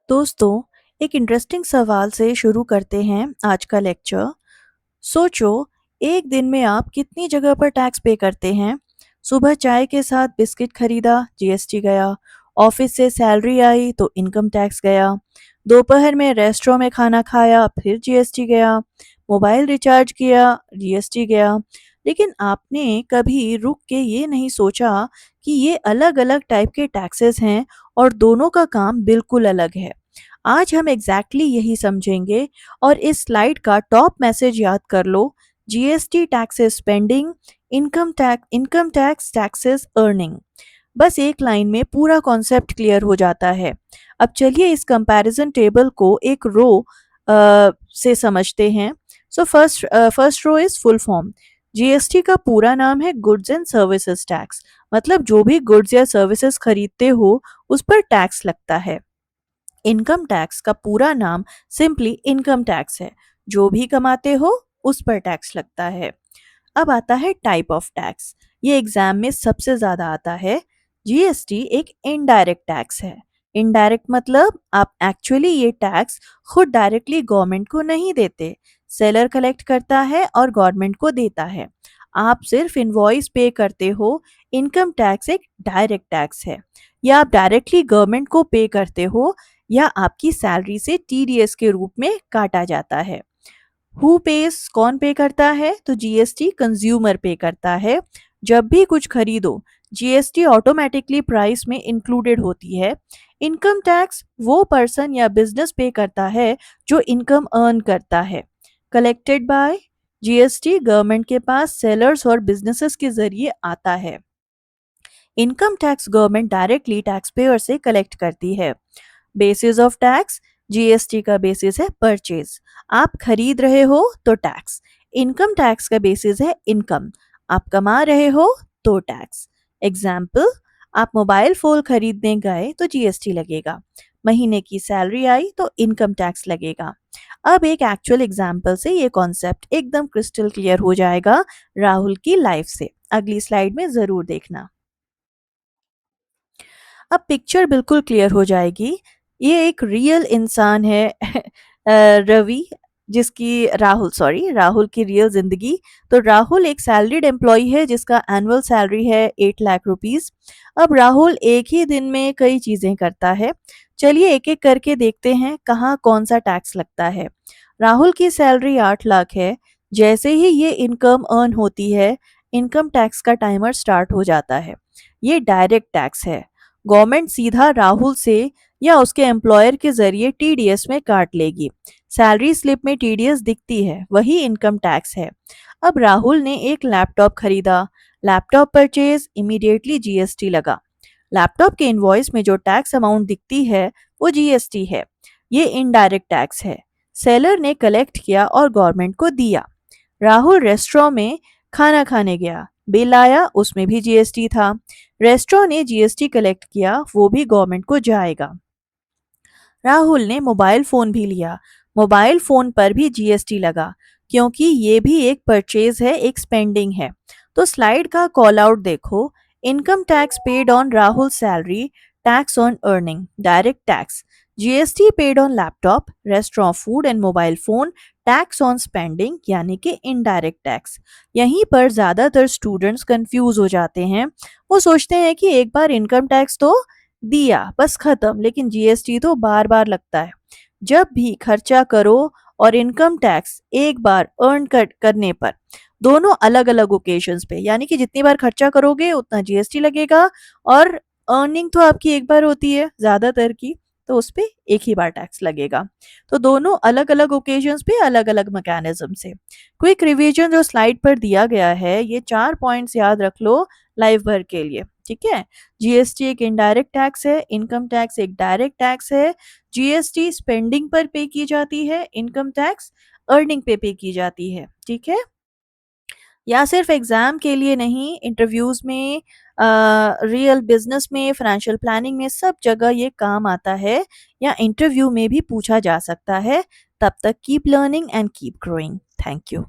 दोस्तों, एक इंटरेस्टिंग सवाल से शुरू करते हैं आज का लेक्चर। सोचो, एक दिन में आप कितनी जगह पर टैक्स पे करते हैं? सुबह चाय के साथ बिस्किट खरीदा, जीएसटी गया। ऑफिस से सैलरी आई तो इनकम टैक्स गया। दोपहर में रेस्टोरेंट में खाना खाया, फिर जीएसटी गया। मोबाइल रिचार्ज किया, जीएसटी गया। लेकिन आपने कभी रुक के ये नहीं सोचा कि ये अलग-अलग टाइप के टैक्सेस हैं और दोनों का काम बिल्कुल अलग है। आज हम यही समझेंगे और इस स्लाइड का टॉप मैसेज याद कर लो। GST taxes spending, income tax taxes earning. बस एक लाइन में पूरा कॉन्सेप्ट क्लियर हो जाता है। अब चलिए इस कंपैरिजन टेबल को एक रो से समझते हैं। So first row is full form. GST का पूरा नाम है गुड्स एंड सर्विसेज टैक्स। मतलब जो भी गुड्स या सर्विसेज खरीदते हो उस पर टैक्स लगता है। इनकम टैक्स का पूरा नाम सिंपली इनकम टैक्स है। जो भी कमाते हो उस पर टैक्स लगता है। अब आता है टाइप ऑफ टैक्स। ये एग्जाम में सबसे ज्यादा आता है। जीएसटी एक इनडायरेक्ट टैक्स है। इनडायरेक्ट मतलब आप एक्चुअली ये टैक्स खुद डायरेक्टली गवर्नमेंट को नहीं देते। सेलर कलेक्ट करता है और गवर्नमेंट को देता है। आप सिर्फ इनवॉइस पे करते हो। इनकम टैक्स एक डायरेक्ट टैक्स है। या आप डायरेक्टली गवर्नमेंट को पे करते हो या आपकी सैलरी से टीडीएस के रूप में काटा जाता है। हु पेस, कौन पे करता है? तो जीएसटी कंज्यूमर पे करता है। जब भी कुछ खरीदो जीएसटी ऑटोमेटिकली प्राइस में इंक्लूडेड होती है। इनकम टैक्स वो पर्सन या बिजनेस पे करता है जो इनकम अर्न करता है। कलेक्टेड बाय, जीएसटी गवर्नमेंट के पास सेलर्स और बिजनेसेस के जरिए आता है। Income tax government directly tax payer से कलेक्ट करती है। बेसिस ऑफ टैक्स, जीएसटी का बेसिस है परचेज। आप खरीद रहे हो तो टैक्स। इनकम टैक्स का बेसिस है इनकम। आप कमा रहे हो तो टैक्स। एग्जाम्पल, आप मोबाइल फोन खरीदने गए तो जीएसटी लगेगा। महीने की सैलरी आई तो इनकम टैक्स लगेगा। अब एक एक्चुअल एग्जाम्पल से ये कॉन्सेप्ट एकदम क्रिस्टल क्लियर हो जाएगा राहुल की लाइफ से। अगली स्लाइड में जरूर देखना। अब पिक्चर बिल्कुल क्लियर हो जाएगी। ये एक रियल इंसान है रवि, जिसकी राहुल की रियल जिंदगी। तो राहुल एक सैलरीड एम्प्लॉय है जिसका एनुअल सैलरी है 8 लाख रुपीस। अब राहुल एक ही दिन में कई चीजें करता है। चलिए एक एक करके देखते हैं कहाँ कौन सा टैक्स लगता है। राहुल की सैलरी 8 लाख है। जैसे ही ये इनकम अर्न होती है, इनकम टैक्स का टाइमर स्टार्ट हो जाता है। ये डायरेक्ट टैक्स है। गवर्नमेंट सीधा राहुल से या उसके एम्प्लॉयर के जरिए टीडीएस में काट लेगी। सैलरी स्लिप में टीडीएस दिखती है, वही इनकम टैक्स है। अब राहुल ने एक लैपटॉप खरीदा। लैपटॉप परचेज, इमीडिएटली जीएसटी लगा। लैपटॉप के इनवॉइस में जो टैक्स अमाउंट दिखती है वो जीएसटी है। ये इनडायरेक्ट टैक्स है। सेलर ने कलेक्ट किया और गवर्नमेंट को दिया। राहुल रेस्टोरेंट में खाना खाने गया। बिल आया, उसमें भी जीएसटी था। रेस्टोरेंट ने जीएसटी कलेक्ट किया, वो भी गवर्नमेंट को जाएगा। राहुल ने मोबाइल फोन भी लिया। मोबाइल फोन पर भी जीएसटी लगा, क्योंकि ये भी एक परचेज है, एक स्पेंडिंग है। तो स्लाइड का कॉल आउट देखो। Income tax paid on Rahul salary, tax on earning, direct tax. GST paid on laptop, restaurant food and mobile phone, tax on spending यानी कि इनडायरेक्ट टैक्स। यहीं पर ज्यादातर स्टूडेंट्स कंफ्यूज हो जाते हैं। वो सोचते हैं कि एक बार इनकम टैक्स तो दिया, बस खत्म, लेकिन जीएसटी तो बार बार लगता है। जब भी खर्चा करो और इनकम टैक्स एक बार अर्न करने पर, दोनों अलग अलग ओकेजन्स पे, यानी कि जितनी बार खर्चा करोगे उतना जीएसटी लगेगा। और अर्निंग तो आपकी एक बार होती है ज्यादातर की, तो उस पे एक ही बार टैक्स लगेगा। तो दोनों अलग अलग ओकेजन्स पे अलग अलग मैकेनिज्म से। क्विक रिवीजन जो स्लाइड पर दिया गया है, ये 4 पॉइंट्स याद रख लो लाइफ भर के लिए, ठीक है। जीएसटी एक इनडायरेक्ट टैक्स है, इनकम टैक्स एक डायरेक्ट टैक्स है। जीएसटी स्पेंडिंग पर पे की जाती है, इनकम टैक्स अर्निंग पे की जाती है, ठीक है। या सिर्फ एग्जाम के लिए नहीं, इंटरव्यूज में, रियल बिजनेस में, फाइनेंशियल प्लानिंग में, सब जगह ये काम आता है या इंटरव्यू में भी पूछा जा सकता है। तब तक keep learning and keep growing. Thank you.